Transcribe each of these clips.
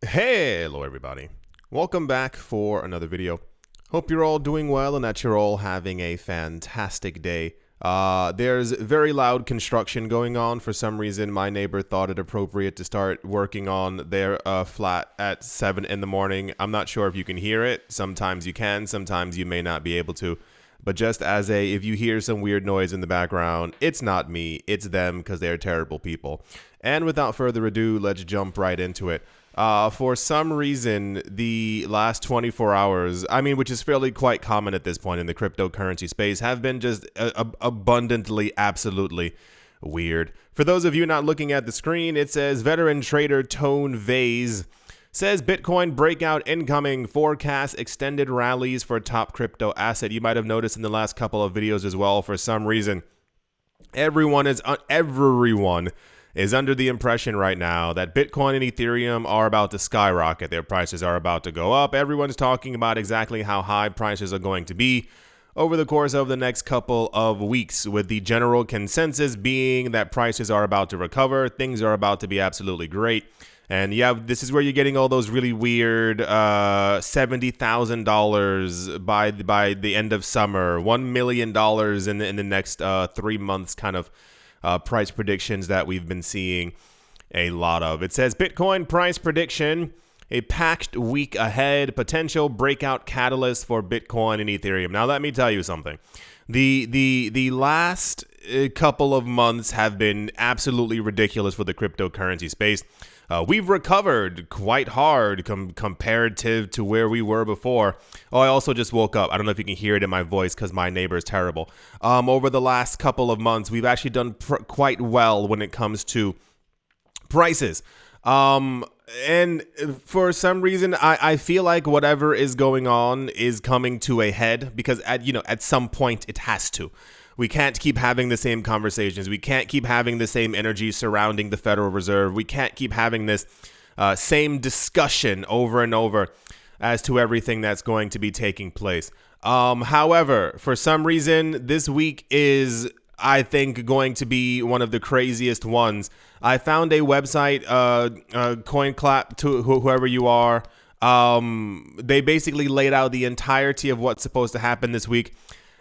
Hello everybody, welcome back for another video. Hope you're all doing well and that you're all having a fantastic day. There's very loud construction going on. For some reason my neighbor thought it appropriate to start working on their flat at 7 in the morning. I'm not sure if you can hear it. Sometimes you can, sometimes you may not be able to. But just as if you hear some weird noise in the background, it's not me, it's them, because they're terrible people. And without further ado, let's jump right into it. For some reason, the last 24 hours, which is fairly quite common at this point in the cryptocurrency space, have been just abundantly, absolutely weird. For those of you not looking at the screen, it says veteran trader Tone Vase says Bitcoin breakout incoming, forecasts extended rallies for top crypto asset. You might have noticed in the last couple of videos as well, for some reason, everyone is under the impression right now that Bitcoin and Ethereum are about to skyrocket. Their prices are about to go up. Everyone's talking about exactly how high prices are going to be over the course of the next couple of weeks, with the general consensus being that prices are about to recover. Things are about to be absolutely great. And yeah, this is where you're getting all those really weird $70,000 by the end of summer, $1 million in the next 3 months kind of price predictions that we've been seeing a lot of. It says Bitcoin price prediction, a packed week ahead, potential breakout catalyst for Bitcoin and Ethereum. Now let me tell you something. The last couple of months have been absolutely ridiculous for the cryptocurrency space. We've recovered quite hard comparative to where we were before. Oh, I also just woke up. I don't know if you can hear it in my voice because my neighbor is terrible. Over the last couple of months, we've actually done quite well when it comes to prices. And for some reason, I feel like whatever is going on is coming to a head because at some point it has to. We can't keep having the same conversations. We can't keep having the same energy surrounding the Federal Reserve. We can't keep having this same discussion over and over as to everything that's going to be taking place. However, for some reason, this week is, I think, going to be one of the craziest ones. I found a website, CoinClap, to whoever you are. They basically laid out the entirety of what's supposed to happen this week.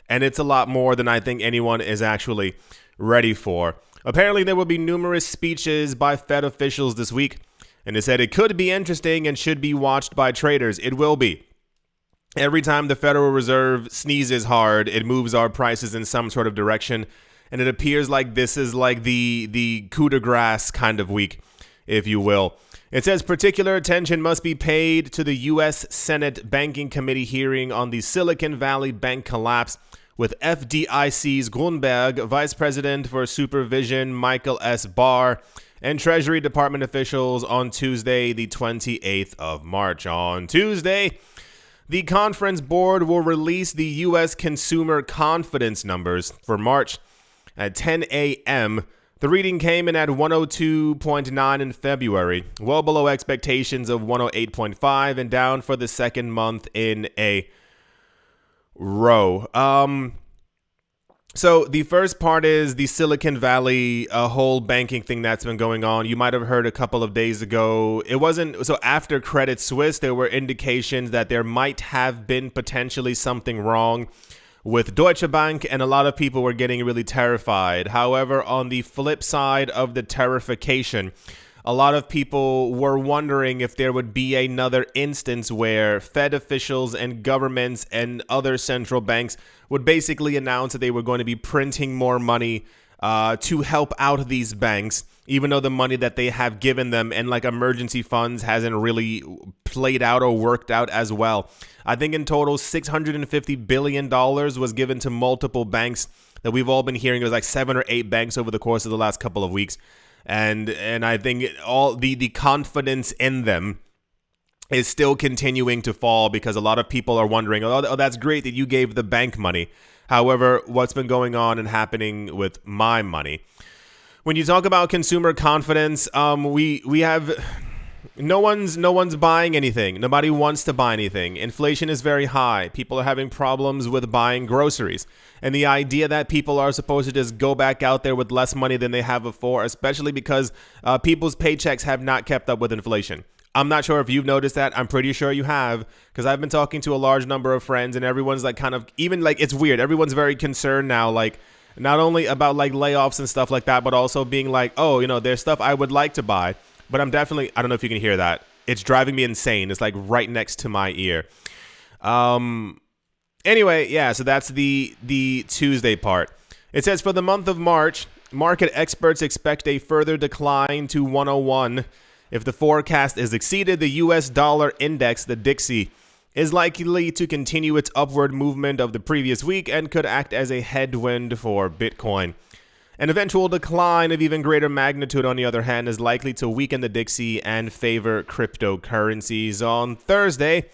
And it's a lot more than I think anyone is actually ready for. Apparently, there will be numerous speeches by Fed officials this week. And they said it could be interesting and should be watched by traders. It will be. Every time the Federal Reserve sneezes hard, it moves our prices in some sort of direction. And it appears like this is like the coup de grace kind of week, if you will. It says particular attention must be paid to the U.S. Senate Banking Committee hearing on the Silicon Valley Bank collapse, with FDIC's Grunberg, Vice President for Supervision Michael S. Barr, and Treasury Department officials on Tuesday, the 28th of March. On Tuesday, the conference board will release the U.S. consumer confidence numbers for March at 10 a.m., The reading came in at 102.9 in February, well below expectations of 108.5 and down for the second month in a row. So the first part is the Silicon Valley whole banking thing that's been going on. You might have heard a couple of days ago. It wasn't so after Credit Suisse, there were indications that there might have been potentially something wrong with Deutsche Bank, and a lot of people were getting really terrified. However, on the flip side of the terrification, a lot of people were wondering if there would be another instance where Fed officials and governments and other central banks would basically announce that they were going to be printing more money to help out these banks, even though the money that they have given them and like emergency funds hasn't really played out or worked out as well. I think in total, $650 billion was given to multiple banks that we've all been hearing. It was like 7 or 8 banks over the course of the last couple of weeks. And I think all the confidence in them is still continuing to fall because a lot of people are wondering, oh, that's great that you gave the bank money. However, what's been going on and happening with my money? When you talk about consumer confidence, we have no one's buying anything. Nobody wants to buy anything. Inflation is very high. People are having problems with buying groceries. And the idea that people are supposed to just go back out there with less money than they have before, especially because people's paychecks have not kept up with inflation. I'm not sure if you've noticed that. I'm pretty sure you have, because I've been talking to a large number of friends, and everyone's like kind of, even like, it's weird. Everyone's very concerned now, like not only about like layoffs and stuff like that, but also being like, oh, there's stuff I would like to buy, but I don't know if you can hear that. It's driving me insane. It's like right next to my ear. Anyway, yeah, so that's the Tuesday part. It says for the month of March, market experts expect a further decline to 101. If the forecast is exceeded, the US dollar index, the DXY, is likely to continue its upward movement of the previous week and could act as a headwind for Bitcoin. An eventual decline of even greater magnitude, on the other hand, is likely to weaken the DXY and favor cryptocurrencies. On Thursday,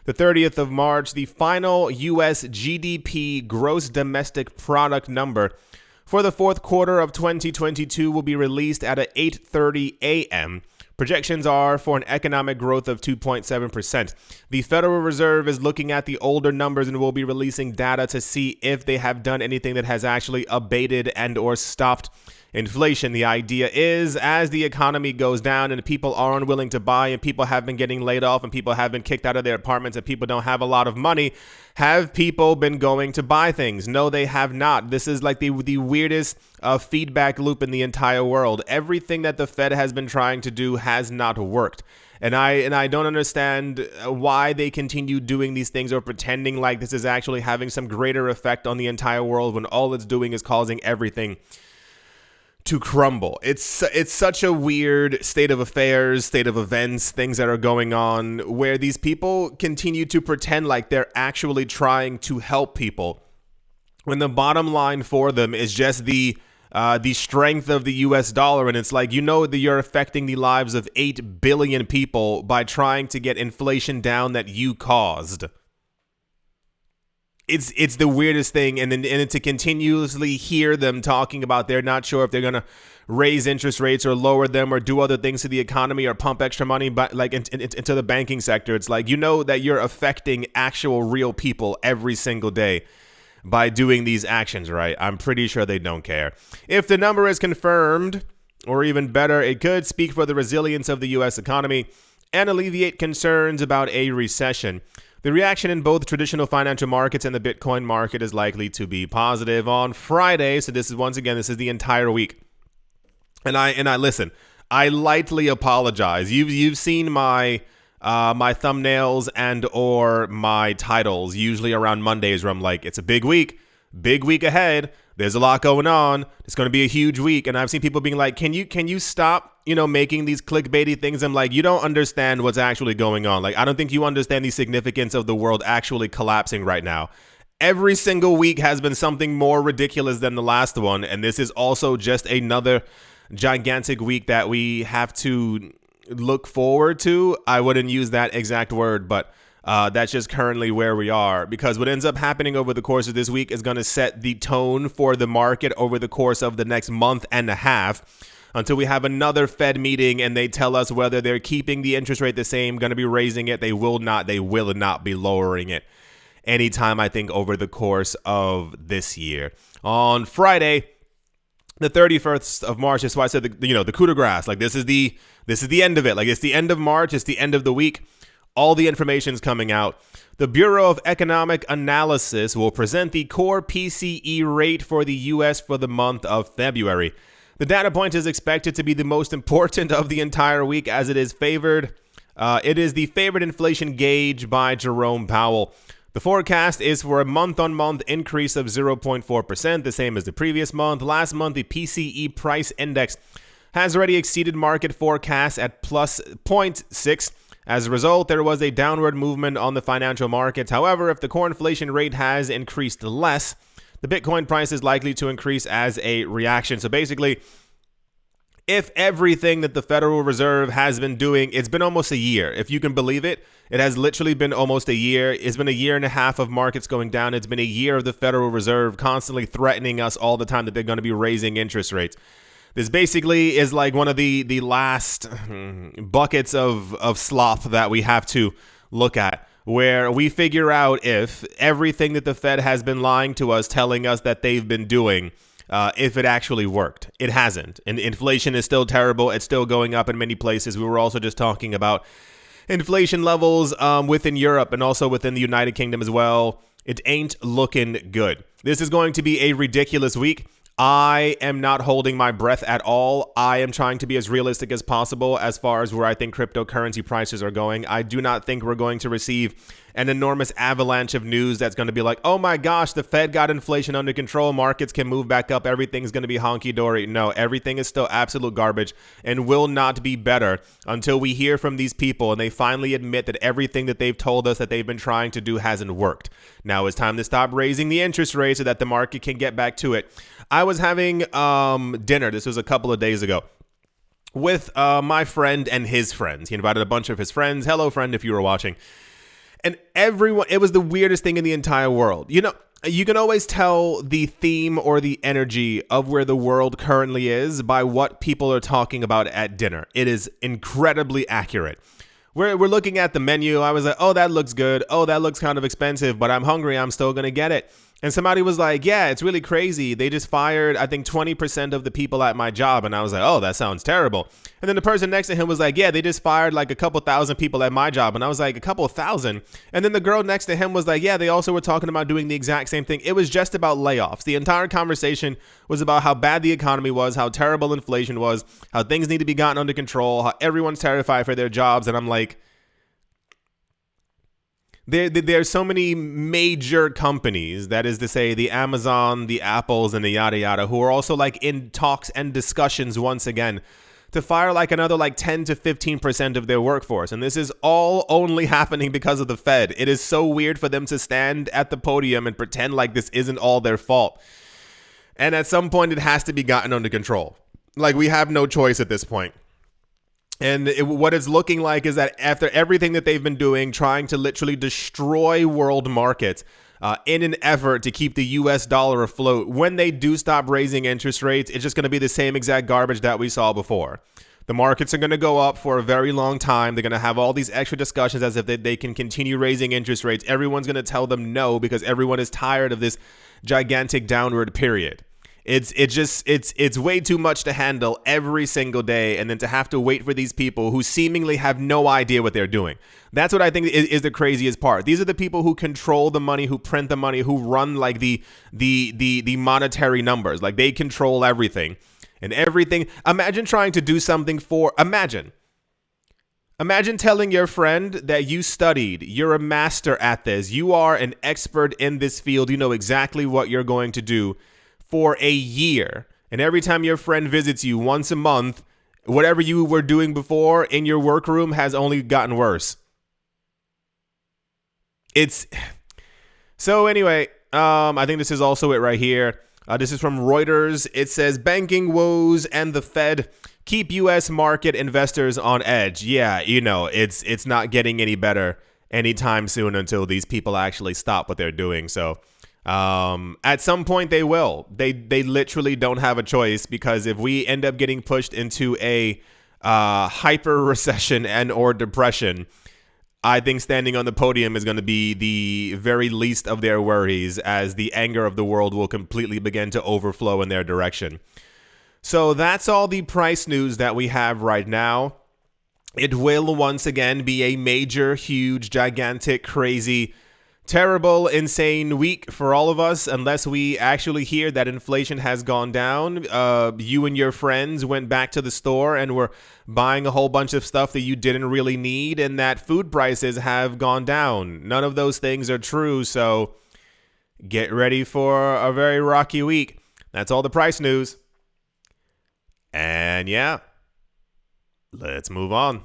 the 30th of March, the final US GDP gross domestic product number for the fourth quarter of 2022 will be released at 8:30 a.m. Projections are for an economic growth of 2.7%. The Federal Reserve is looking at the older numbers and will be releasing data to see if they have done anything that has actually abated and or stopped inflation. The idea is, as the economy goes down and people are unwilling to buy and people have been getting laid off and people have been kicked out of their apartments and people don't have a lot of money, have people been going to buy things? No, they have not. This is like the weirdest feedback loop in the entire world. Everything that the Fed has been trying to do has not worked. And I don't understand why they continue doing these things or pretending like this is actually having some greater effect on the entire world when all it's doing is causing everything to crumble. It's such a weird state of affairs, state of events, things that are going on where these people continue to pretend like they're actually trying to help people, when the bottom line for them is just the strength of the US dollar. And it's like, that you're affecting the lives of 8 billion people by trying to get inflation down that you caused. It's the weirdest thing, and to continuously hear them talking about they're not sure if they're gonna raise interest rates or lower them or do other things to the economy or pump extra money, but like into the banking sector. It's like, that you're affecting actual real people every single day by doing these actions, right? I'm pretty sure they don't care. If the number is confirmed, or even better, it could speak for the resilience of the U.S. economy and alleviate concerns about a recession. The reaction in both traditional financial markets and the Bitcoin market is likely to be positive. On Friday, so this is the entire week. And I listen, I lightly apologize. You've seen my thumbnails and or my titles usually around Mondays where I'm like, it's a big week ahead. There's a lot going on. It's going to be a huge week. And I've seen people being like, can you stop, making these clickbaity things? I'm like, you don't understand what's actually going on. Like, I don't think you understand the significance of the world actually collapsing right now. Every single week has been something more ridiculous than the last one. And this is also just another gigantic week that we have to look forward to. I wouldn't use that exact word, but that's just currently where we are, because what ends up happening over the course of this week is going to set the tone for the market over the course of the next month and a half, until we have another Fed meeting and they tell us whether they're keeping the interest rate the same, going to be raising it. They will not be lowering it anytime, I think, over the course of this year. On Friday, the 31st of March, that's why I said the coup de grace. Like, this is the end of it. Like, it's the end of March, it's the end of the week. All the information's coming out. The Bureau of Economic Analysis will present the core PCE rate for the U.S. for the month of February. The data point is expected to be the most important of the entire week, as it is favored. It is the favorite inflation gauge by Jerome Powell. The forecast is for a month-on-month increase of 0.4%, the same as the previous month. Last month, the PCE price index has already exceeded market forecasts at plus 0.6. As a result, there was a downward movement on the financial markets. However, if the core inflation rate has increased less, the Bitcoin price is likely to increase as a reaction. So basically, if everything that the Federal Reserve has been doing, it's been almost a year. If you can believe it, it has literally been almost a year. It's been a year and a half of markets going down. It's been a year of the Federal Reserve constantly threatening us all the time that they're going to be raising interest rates. This basically is like one of the last buckets of sloth that we have to look at, where we figure out if everything that the Fed has been lying to us, telling us that they've been doing, if it actually worked. It hasn't. And inflation is still terrible. It's still going up in many places. We were also just talking about inflation levels within Europe and also within the United Kingdom as well. It ain't looking good. This is going to be a ridiculous week. I am not holding my breath at all. I am trying to be as realistic as possible as far as where I think cryptocurrency prices are going. I do not think we're going to receive an enormous avalanche of news that's going to be like, oh my gosh, the Fed got inflation under control. Markets can move back up. Everything's going to be honky-dory. No, everything is still absolute garbage and will not be better until we hear from these people and they finally admit that everything that they've told us that they've been trying to do hasn't worked. Now it's time to stop raising the interest rate so that the market can get back to it. I was having dinner. This was a couple of days ago with my friend and his friends. He invited a bunch of his friends. Hello, friend, if you were watching. And everyone, it was the weirdest thing in the entire world. You know, you can always tell the theme or the energy of where the world currently is by what people are talking about at dinner. It is incredibly accurate. We're looking at the menu. I was like, oh, that looks good. Oh, that looks kind of expensive, but I'm hungry. I'm still going to get it. And somebody was like, yeah, it's really crazy. They just fired, I think, 20% of the people at my job. And I was like, oh, that sounds terrible. And then the person next to him was like, yeah, they just fired like a couple thousand people at my job. And I was like, a couple thousand? And then the girl next to him was like, yeah, they also were talking about doing the exact same thing. It was just about layoffs. The entire conversation was about how bad the economy was, how terrible inflation was, how things need to be gotten under control, how everyone's terrified for their jobs. And I'm like, There's so many major companies, that is to say the Amazon, the Apples, and the yada yada, who are also like in talks and discussions once again to fire like another like 10 to 15% of their workforce. And this is all only happening because of the Fed. It is so weird for them to stand at the podium and pretend like this isn't all their fault. And at some point, it has to be gotten under control. Like, we have no choice at this point. And what it's looking like is that after everything that they've been doing, trying to literally destroy world markets in an effort to keep the US dollar afloat, when they do stop raising interest rates, it's just going to be the same exact garbage that we saw before. The markets are going to go up for a very long time. They're going to have all these extra discussions as if they can continue raising interest rates. Everyone's going to tell them no because everyone is tired of this gigantic downward period. It's way too much to handle every single day, and then to have to wait for these people who seemingly have no idea what they're doing. That's what I think is the craziest part. These are the people who control the money, who print the money, who run like the monetary numbers. Like, they control everything and everything. Imagine trying to do something Imagine telling your friend that you studied, you're a master at this, you are an expert in this field, you know exactly what you're going to do for a year. And every time your friend visits you once a month, whatever you were doing before in your workroom has only gotten worse. So anyway, I think this is also it right here. This is from Reuters. It says banking woes and the Fed keep U.S. market investors on edge. Yeah, you know, it's not getting any better anytime soon until these people actually stop what they're doing. So at some point they will. They literally don't have a choice, because if we end up getting pushed into a hyper recession and or depression, I think standing on the podium is going to be the very least of their worries, as the anger of the world will completely begin to overflow in their direction. So that's all the price news that we have right now. It will once again be a major, huge, gigantic, crazy, terrible, insane week for all of us, unless we actually hear that inflation has gone down. You and your friends went back to the store and were buying a whole bunch of stuff that you didn't really need, and that food prices have gone down. None of those things are true, so get ready for a very rocky week. That's all the price news. And yeah, let's move on.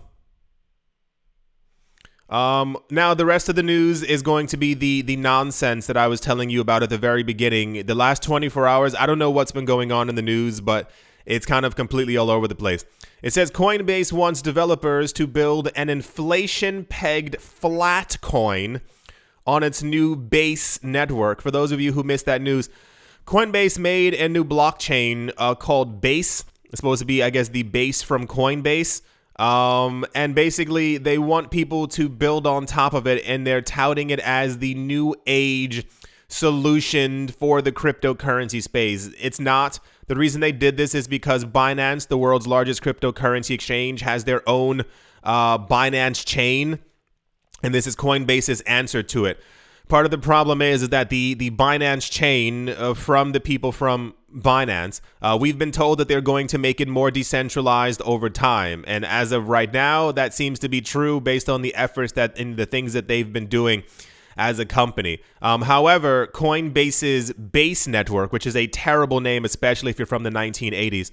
Now the rest of the news is going to be the nonsense that I was telling you about at the very beginning. The last 24 hours, I don't know what's been going on in the news, but it's kind of completely all over the place. It says Coinbase wants developers to build an inflation-pegged flat coin on its new Base network. For those of you who missed that news, Coinbase made a new blockchain called Base. It's supposed to be, I guess, the base from Coinbase. And basically they want people to build on top of it, and they're touting it as the new age solution for the cryptocurrency space. It's not. The reason they did this is because Binance, the world's largest cryptocurrency exchange, has their own Binance chain, and this is Coinbase's answer to it. Part of the problem is that the Binance chain from the people from Binance, we've been told that they're going to make it more decentralized over time. And as of right now, that seems to be true based on the efforts that in the things that they've been doing as a company. However, Coinbase's base network, which is a terrible name, especially if you're from the 1980s,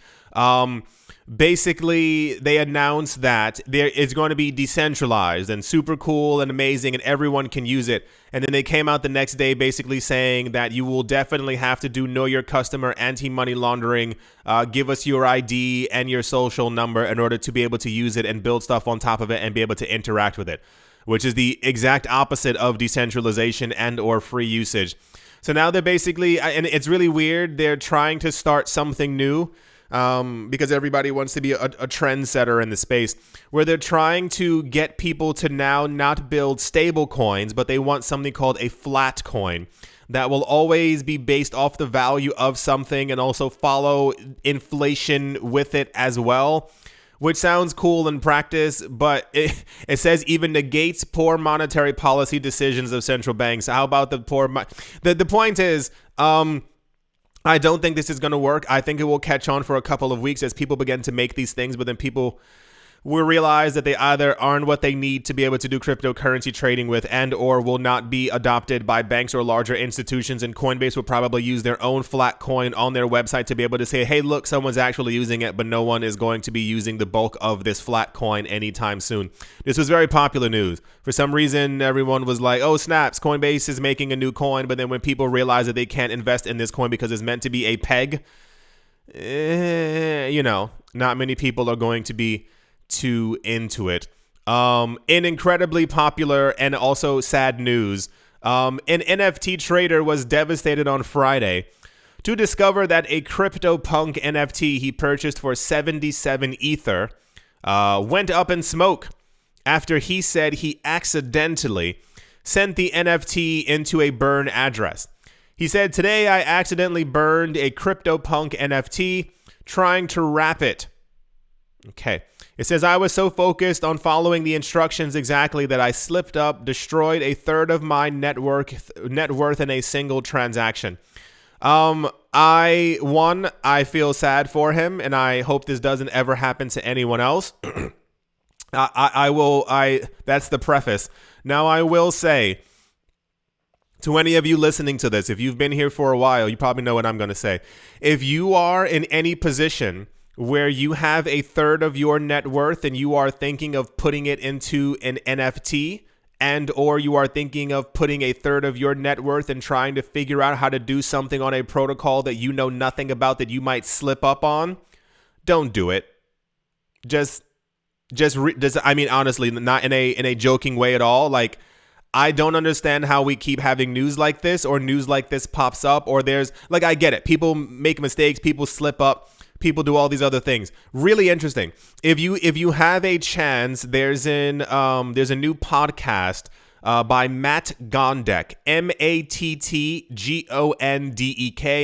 basically they announced that it's going to be decentralized and super cool and amazing and everyone can use it. And then they came out the next day basically saying that you will definitely have to do know your customer, anti-money laundering, give us your ID and your social number in order to be able to use it and build stuff on top of it and be able to interact with it, which is the exact opposite of decentralization and or free usage. So now they're basically, and it's really weird, they're trying to start something new because everybody wants to be a trendsetter in the space, where they're trying to get people to now not build stable coins, but they want something called a flat coin that will always be based off the value of something and also follow inflation with it as well. Which sounds cool in practice, but it says even negates poor monetary policy decisions of central banks. How about the poor? The point is, I don't think this is going to work. I think it will catch on for a couple of weeks as people begin to make these things, but then people will realize that they either aren't what they need to be able to do cryptocurrency trading with and or will not be adopted by banks or larger institutions, and Coinbase will probably use their own flat coin on their website to be able to say, hey, look, someone's actually using it, but no one is going to be using the bulk of this flat coin anytime soon. This was very popular news. For some reason, everyone was like, oh, snaps, Coinbase is making a new coin, but then when people realize that they can't invest in this coin because it's meant to be a peg, not many people are going to be too into it. In incredibly popular and also sad news, an NFT trader was devastated on Friday to discover that a CryptoPunk NFT he purchased for 77 Ether went up in smoke after he said he accidentally sent the NFT into a burn address. He said, today I accidentally burned a CryptoPunk NFT trying to wrap it. Okay. It says, I was so focused on following the instructions exactly that I slipped up, destroyed a third of my net worth in a single transaction. I feel sad for him, and I hope this doesn't ever happen to anyone else. That's the preface. Now, I will say to any of you listening to this, if you've been here for a while, you probably know what I'm going to say. If you are in any position where you have a third of your net worth and you are thinking of putting it into an NFT, and or you are thinking of putting a third of your net worth and trying to figure out how to do something on a protocol that you know nothing about that you might slip up on, don't do it. I mean, honestly, not in a joking way at all. Like, I don't understand how we keep having news like this, or news like this pops up, or there's like, I get it. People make mistakes, people slip up. People do all these other things. Really interesting. If you have a chance, there's a new podcast by Matt Gondek, Mattgondek.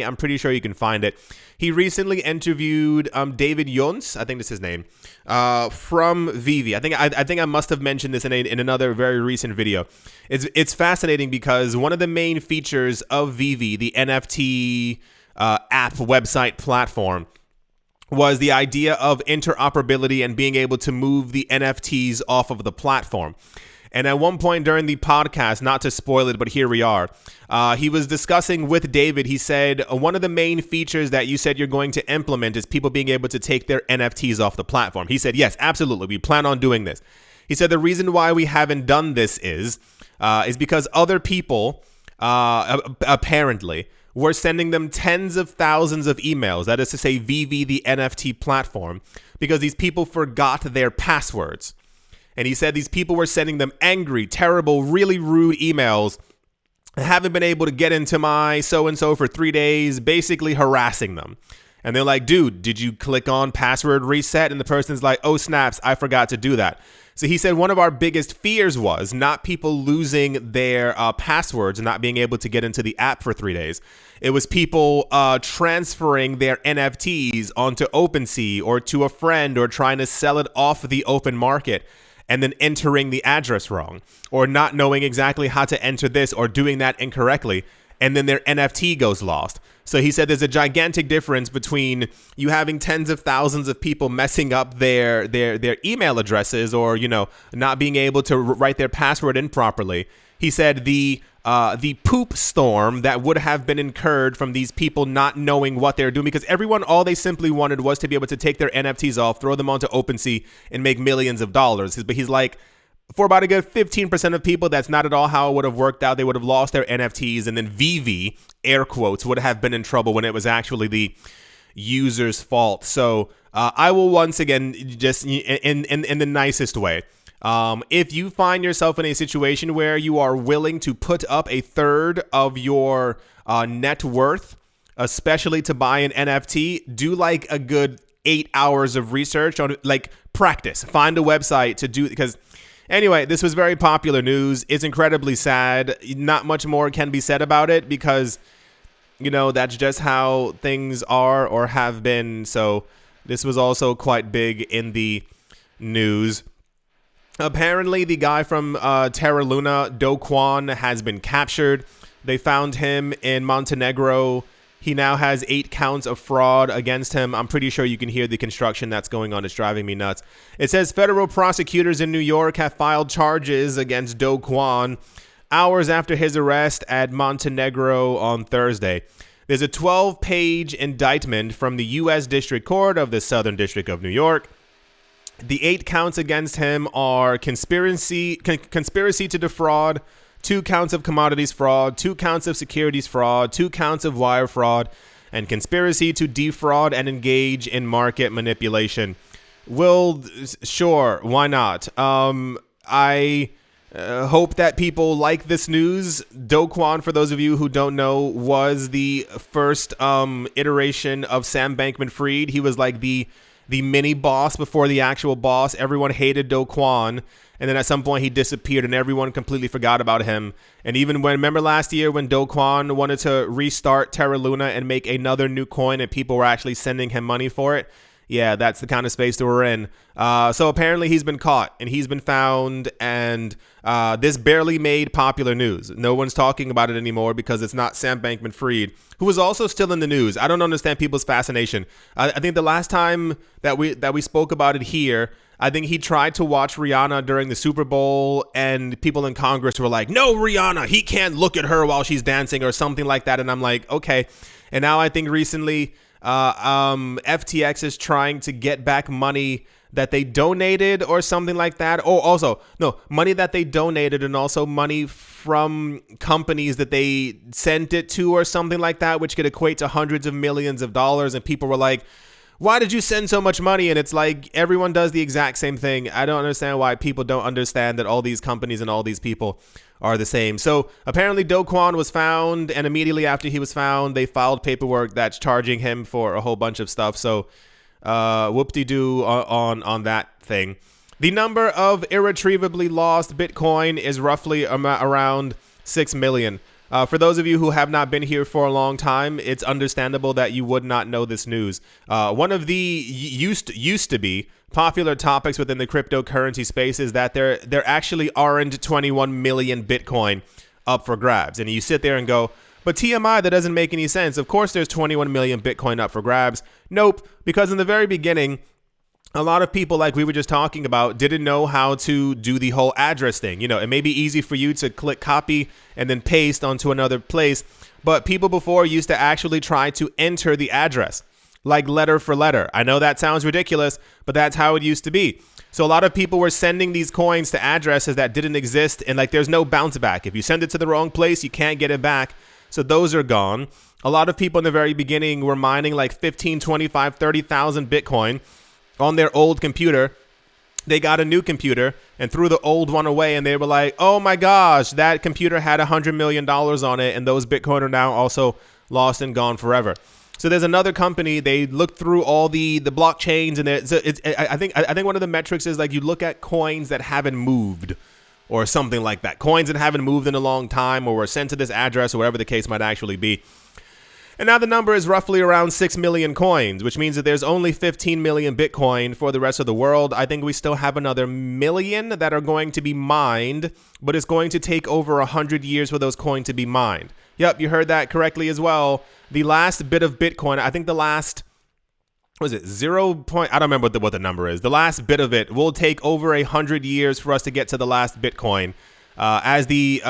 I'm pretty sure you can find it. He recently interviewed David Yons, I think that's his name, from Vivi. I think I must have mentioned this in another very recent video. It's fascinating because one of the main features of Vivi, the NFT app website platform, was the idea of interoperability and being able to move the NFTs off of the platform. And at one point during the podcast, not to spoil it, but here we are, he was discussing with David. He said, one of the main features that you said you're going to implement is people being able to take their NFTs off the platform. He said, yes, absolutely. We plan on doing this. He said the reason why we haven't done this is because other people, apparently, we're sending them tens of thousands of emails, that is to say Vivi, the NFT platform, because these people forgot their passwords. And he said these people were sending them angry, terrible, really rude emails. I haven't been able to get into my so-and-so for 3 days, basically harassing them. And they're like, dude, did you click on password reset? And the person's like, oh, snaps, I forgot to do that. So he said one of our biggest fears was not people losing their passwords and not being able to get into the app for 3 days. It was people transferring their NFTs onto OpenSea or to a friend or trying to sell it off the open market and then entering the address wrong or not knowing exactly how to enter this or doing that incorrectly. And then their NFT goes lost. So he said there's a gigantic difference between you having tens of thousands of people messing up their email addresses or, not being able to write their password in properly. He said the poop storm that would have been incurred from these people not knowing what they're doing, because everyone, all they simply wanted was to be able to take their NFTs off, throw them onto OpenSea and make millions of dollars. But he's like, for about a good 15% of people, that's not at all how it would have worked out. They would have lost their NFTs, and then VV, air quotes, would have been in trouble when it was actually the user's fault. So I will once again, just in the nicest way, if you find yourself in a situation where you are willing to put up a third of your net worth, especially to buy an NFT, do like a good 8 hours of research on, like, practice. Find a website to do, because anyway, this was very popular news. It's incredibly sad. Not much more can be said about it because, that's just how things are or have been. So this was also quite big in the news. Apparently, the guy from Terra Luna, Do Kwon, has been captured. They found him in Montenegro. He now has 8 counts of fraud against him. I'm pretty sure you can hear the construction that's going on. It's driving me nuts. It says federal prosecutors in New York have filed charges against Do Kwon hours after his arrest at Montenegro on Thursday. There's a 12-page indictment from the U.S. District Court of the Southern District of New York. The 8 counts against him are conspiracy to defraud, 2 counts of commodities fraud, 2 counts of securities fraud, 2 counts of wire fraud, and conspiracy to defraud and engage in market manipulation. Sure, why not? I hope that people like this news. Do Kwon, for those of you who don't know, was the first iteration of Sam Bankman-Fried. He was like the mini boss before the actual boss. Everyone hated Do Kwon. And then at some point he disappeared and everyone completely forgot about him. And even remember last year when Do Kwon wanted to restart Terra Luna and make another new coin and people were actually sending him money for it? Yeah, that's the kind of space that we're in. So apparently he's been caught and he's been found, and this barely made popular news. No one's talking about it anymore because it's not Sam Bankman-Fried, who is also still in the news. I don't understand people's fascination. I think the last time that we spoke about it here, I think he tried to watch Rihanna during the Super Bowl, and people in Congress were like, no, Rihanna, he can't look at her while she's dancing or something like that. And I'm like, okay. And now I think recently FTX is trying to get back money that they donated or something like that. Oh, also, no, money that they donated and also money from companies that they sent it to or something like that, which could equate to hundreds of millions of dollars. And people were like, why did you send so much money? And it's like everyone does the exact same thing. I don't understand why people don't understand that all these companies and all these people are the same. So apparently Do Kwon was found, and immediately after he was found, they filed paperwork that's charging him for a whole bunch of stuff. So whoop-de-doo on that thing. The number of irretrievably lost Bitcoin is roughly around 6 million. For those of you who have not been here for a long time, it's understandable that you would not know this news. One of the used to be popular topics within the cryptocurrency space is that there actually aren't 21 million Bitcoin up for grabs. And you sit there and go, but TMI, that doesn't make any sense. Of course there's 21 million Bitcoin up for grabs. Nope, because in the very beginning, a lot of people, like we were just talking about, didn't know how to do the whole address thing. You know, it may be easy for you to click copy and then paste onto another place, but people before used to actually try to enter the address, like letter for letter. I know that sounds ridiculous, but that's how it used to be. So a lot of people were sending these coins to addresses that didn't exist, and like there's no bounce back. If you send it to the wrong place, you can't get it back. So those are gone. A lot of people in the very beginning were mining like 15, 25, 30,000 Bitcoin on their old computer. They got a new computer and threw the old one away, and they were like, oh my gosh, that computer had $100 million on it, and those Bitcoin are now also lost and gone forever. So there's another company. They look through all the blockchains, and I think one of the metrics is like you look at coins that haven't moved, or something like that. Coins that haven't moved in a long time, or were sent to this address, or whatever the case might actually be. And now the number is roughly around 6 million coins, which means that there's only 15 million Bitcoin for the rest of the world. I think we still have another million that are going to be mined, but it's going to take over 100 years for those coins to be mined. Yep, you heard that correctly as well. The last bit of Bitcoin, I think the last, what is it, 0. I don't remember what the number is. The last bit of it will take over 100 years for us to get to the last Bitcoin as the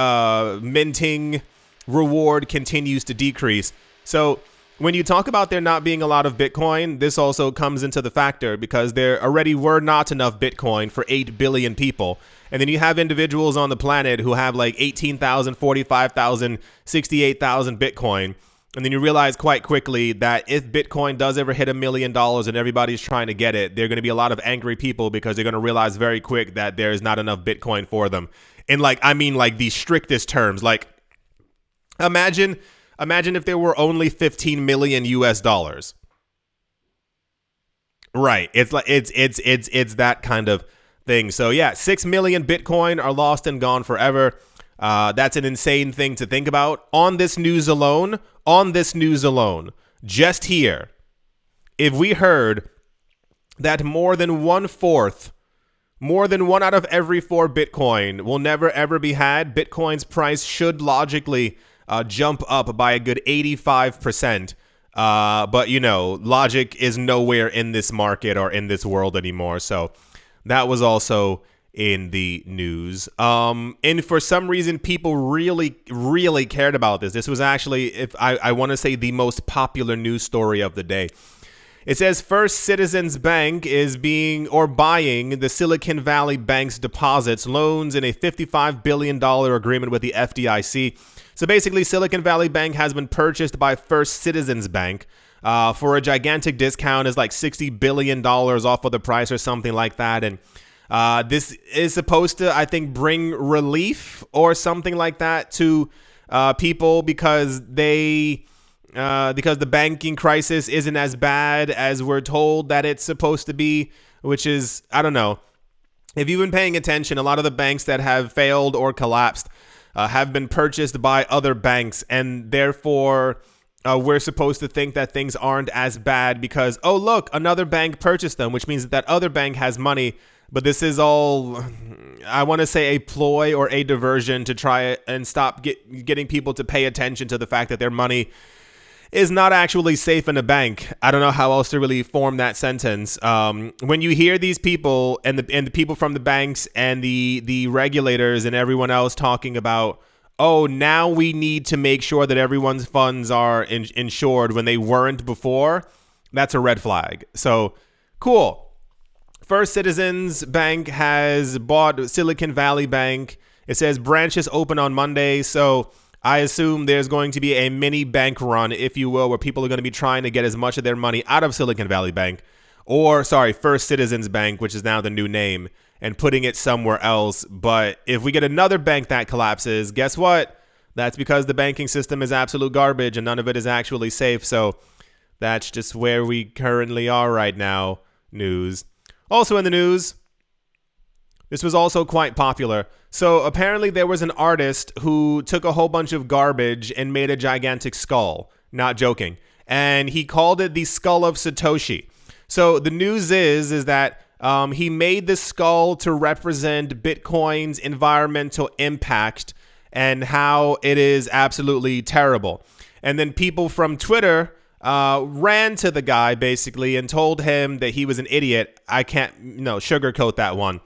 minting reward continues to decrease. So when you talk about there not being a lot of Bitcoin, this also comes into the factor because there already were not enough Bitcoin for 8 billion people. And then you have individuals on the planet who have like 18,000, 45,000, 68,000 Bitcoin. And then you realize quite quickly that if Bitcoin does ever hit $1 million and everybody's trying to get it, there are going to be a lot of angry people because they're going to realize very quick that there is not enough Bitcoin for them. And like, I mean, like the strictest terms, like imagine if there were only 15 million US dollars. Right. It's like it's that kind of thing. So yeah, 6 million Bitcoin are lost and gone forever. That's an insane thing to think about. On this news alone, just here, if we heard that more than 1/4, more than 1 out of every 4 Bitcoin will never ever be had, Bitcoin's price should logically jump up by a good 85%. But, you know, logic is nowhere in this market or in this world anymore. So that was also in the news. And for some reason, people really, really cared about this. This was actually, if I want to say, the most popular news story of the day. It says First Citizens Bank is buying the Silicon Valley Bank's deposits, loans in a $55 billion agreement with the FDIC. So basically, Silicon Valley Bank has been purchased by First Citizens Bank for a gigantic discount. Is like $60 billion off of the price or something like that. And this is supposed to, I think, bring relief or something like that to people because the banking crisis isn't as bad as we're told that it's supposed to be, which is, I don't know. If you've been paying attention, a lot of the banks that have failed or collapsed have been purchased by other banks, and therefore we're supposed to think that things aren't as bad because, oh, look, another bank purchased them, which means that other bank has money. But this is all, I want to say, a ploy or a diversion to try and stop getting people to pay attention to the fact that their money is not actually safe in a bank. I don't know how else to really form that sentence. When you hear these people and the people from the banks and the regulators and everyone else talking about, oh, now we need to make sure that everyone's funds are insured when they weren't before, that's a red flag. So, cool. First Citizens Bank has bought Silicon Valley Bank. It says branches open on Monday. So I assume there's going to be a mini bank run, if you will, where people are going to be trying to get as much of their money out of Silicon Valley Bank, First Citizens Bank, which is now the new name, and putting it somewhere else. But if we get another bank that collapses, guess what? That's because the banking system is absolute garbage and none of it is actually safe. So that's just where we currently are right now. News. Also in the news, this was also quite popular. So apparently there was an artist who took a whole bunch of garbage and made a gigantic skull. Not joking. And he called it the Skull of Satoshi. So the news is that he made the skull to represent Bitcoin's environmental impact and how it is absolutely terrible. And then people from Twitter ran to the guy basically and told him that he was an idiot. I can't sugarcoat that one.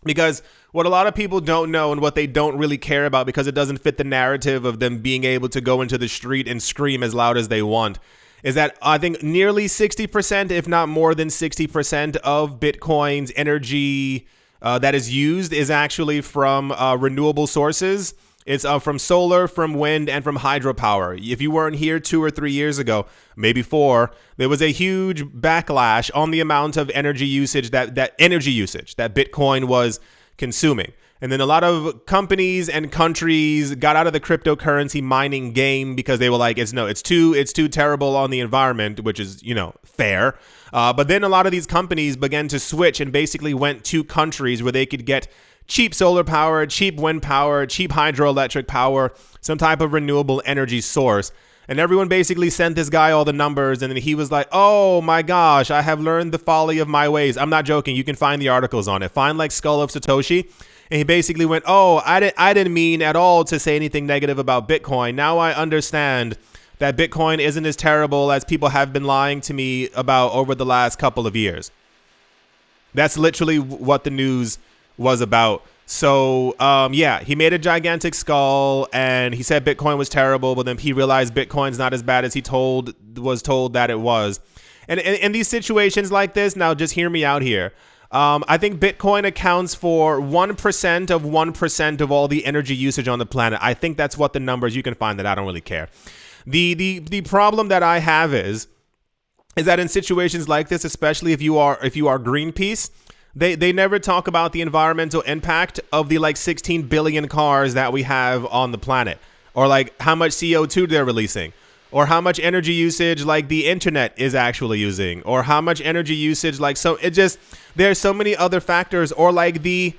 Because what a lot of people don't know and what they don't really care about because it doesn't fit the narrative of them being able to go into the street and scream as loud as they want is that I think nearly 60%, if not more than 60% of Bitcoin's energy that is used is actually from renewable sources. It's from solar, from wind, and from hydropower. If you weren't here 2 or 3 years ago, maybe 4, there was a huge backlash on the amount of energy usage that Bitcoin was consuming. And then a lot of companies and countries got out of the cryptocurrency mining game because they were like, it's too terrible on the environment, which is, fair. But then a lot of these companies began to switch and basically went to countries where they could get cheap solar power, cheap wind power, cheap hydroelectric power, some type of renewable energy source. And everyone basically sent this guy all the numbers, and then he was like, oh my gosh, I have learned the folly of my ways. I'm not joking. You can find the articles on it. Find like Skull of Satoshi. And he basically went, oh, I didn't mean at all to say anything negative about Bitcoin. Now I understand that Bitcoin isn't as terrible as people have been lying to me about over the last couple of years. That's literally what the news was about. So, he made a gigantic skull and he said Bitcoin was terrible, but then he realized Bitcoin's not as bad as he was told that it was. And in these situations like this, now just hear me out here. I think Bitcoin accounts for 1% of all the energy usage on the planet. I think that's what the numbers, you can find that. I don't really care. The problem that I have is that in situations like this, especially if you are Greenpeace, they never talk about the environmental impact of the like 16 billion cars that we have on the planet, or like how much CO2 they're releasing, or how much energy usage like the internet is actually using, or how much energy usage there's so many other factors, or like the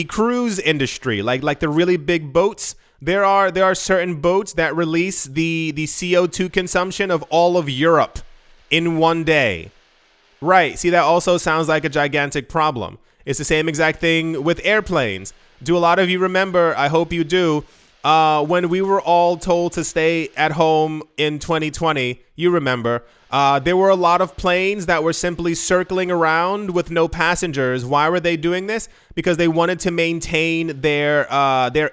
cruise industry, like the really big boats. There are certain boats that release the CO2 consumption of all of Europe in one day. Right. See, that also sounds like a gigantic problem. It's the same exact thing with airplanes. Do a lot of you remember, I hope you do, when we were all told to stay at home in 2020, you remember, there were a lot of planes that were simply circling around with no passengers. Why were they doing this? Because they wanted to maintain their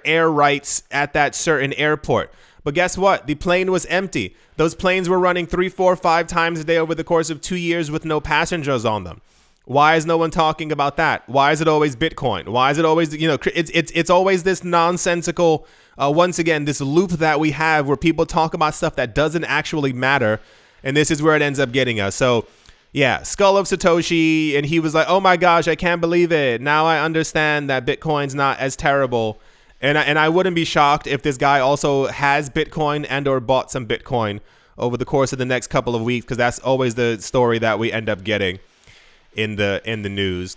air rights at that certain airport. But guess what? The plane was empty. Those planes were running 3, 4, 5 times a day over the course of 2 years with no passengers on them. Why is no one talking about that? Why is it always Bitcoin? Why is it always, it's always this nonsensical, once again, this loop that we have where people talk about stuff that doesn't actually matter. And this is where it ends up getting us. So yeah, Skull of Satoshi. And he was like, oh my gosh, I can't believe it. Now I understand that Bitcoin's not as terrible. And I wouldn't be shocked if this guy also has Bitcoin and or bought some Bitcoin over the course of the next couple of weeks, because that's always the story that we end up getting in the news.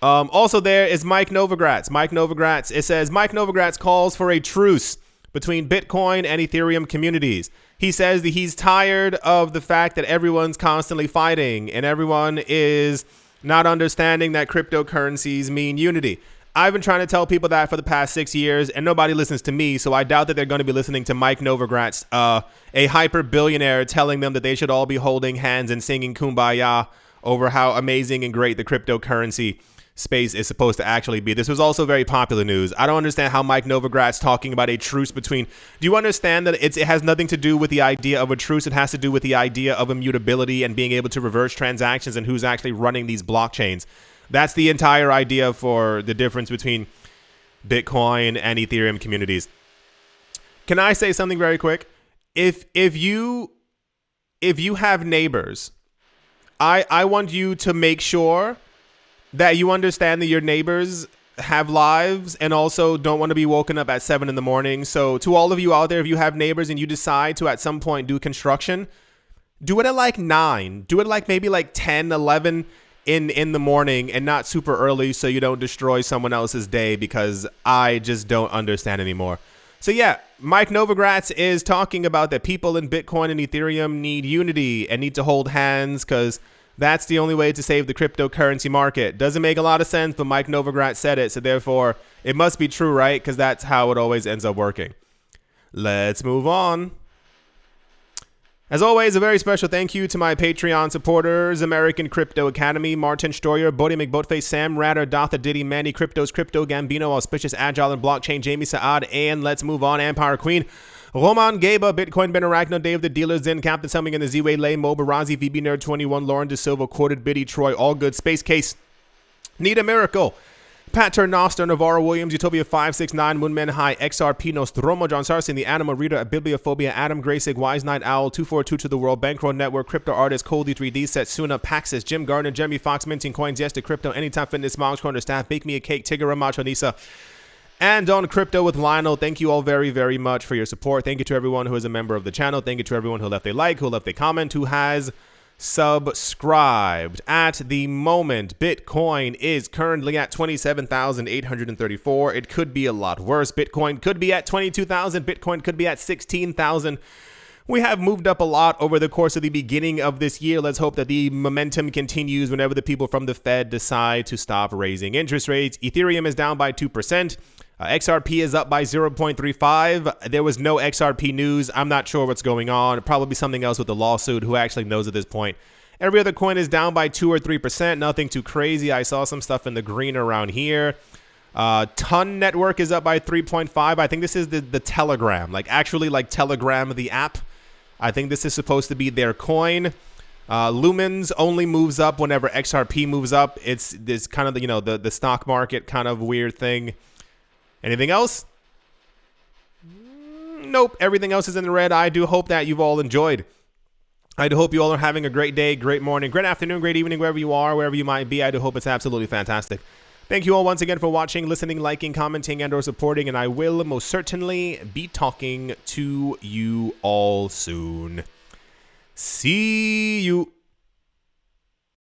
Also there is Mike Novogratz. It says Mike Novogratz calls for a truce between Bitcoin and Ethereum communities. He says that he's tired of the fact that everyone's constantly fighting and everyone is not understanding that cryptocurrencies mean unity. I've been trying to tell people that for the past 6 years, and nobody listens to me, so I doubt that they're going to be listening to Mike Novogratz, a hyper-billionaire, telling them that they should all be holding hands and singing Kumbaya over how amazing and great the cryptocurrency space is supposed to actually be. This was also very popular news. I don't understand how Mike Novogratz talking about a truce between... Do you understand that it has nothing to do with the idea of a truce? It has to do with the idea of immutability and being able to reverse transactions and who's actually running these blockchains. That's the entire idea for the difference between Bitcoin and Ethereum communities. Can I say something very quick? If you have neighbors, I want you to make sure that you understand that your neighbors have lives and also don't want to be woken up at 7 in the morning. So to all of you out there, if you have neighbors and you decide to at some point do construction, do it at like 9. Do it like maybe like 10, 11 in the morning and not super early, so you don't destroy someone else's day, because I just don't understand anymore. So yeah, Mike Novogratz is talking about that people in Bitcoin and Ethereum need unity and need to hold hands, because that's the only way to save the cryptocurrency market. Doesn't make a lot of sense, but Mike Novogratz said it, so therefore it must be true, right? Because that's how it always ends up working. Let's move on. As always, a very special thank you to my Patreon supporters: American Crypto Academy, Martin Stroyer, Bodie McBoatface, Sam Ratter, Dotha Diddy, Manny Cryptos, Crypto Gambino, Auspicious Agile and Blockchain, Jamie Saad, and let's move on, Empire Queen, Roman Gaba, Bitcoin Ben Arachno, Dave the Dealer, Zen, Captain Summing in the Z-Way, Lay, Mo, Barazi, VB Nerd 21, Lauren De Silva, Quoted Biddy, Troy, All Good, Space Case, Need a Miracle, Pater Noster, Navarro Williams, Utopia 569, Moonman High, XRP, Nostromo, John Sarsin, The Animal Reader, Bibliophobia, Adam Graysig, Wise Night Owl, 242 to the World, Bankroll Network, Crypto Artist, Coldy 3D, Setsuna, Paxis, Jim Gardner, Jeremy Fox, Minting Coins, Yes to Crypto, Anytime Fitness, Smogs Corner Staff, Bake Me a Cake, Tigger, Macho Nisa, and on Crypto with Lionel. Thank you all very, very much for your support. Thank you to everyone who is a member of the channel. Thank you to everyone who left a like, who left a comment, who has subscribed. At the moment, Bitcoin is currently at 27,834. It could be a lot worse. Bitcoin could be at 22,000. Bitcoin could be at 16,000. We have moved up a lot over the course of the beginning of this year. Let's hope that the momentum continues whenever the people from the Fed decide to stop raising interest rates. Ethereum is down by 2%. XRP is up by 0.35. There was no XRP news. I'm not sure what's going on. Probably something else with the lawsuit. Who actually knows at this point? Every other coin is down by 2 or 3%. Nothing too crazy. I saw some stuff in the green around here. Ton Network is up by 3.5. I think this is the Telegram. Actually Telegram, the app. I think this is supposed to be their coin. Lumens only moves up whenever XRP moves up. It's this kind of the stock market kind of weird thing. Anything else? Nope. Everything else is in the red. I do hope that you've all enjoyed. I do hope you all are having a great day, great morning, great afternoon, great evening, wherever you are, wherever you might be. I do hope it's absolutely fantastic. Thank you all once again for watching, listening, liking, commenting, and or supporting. And I will most certainly be talking to you all soon. See you.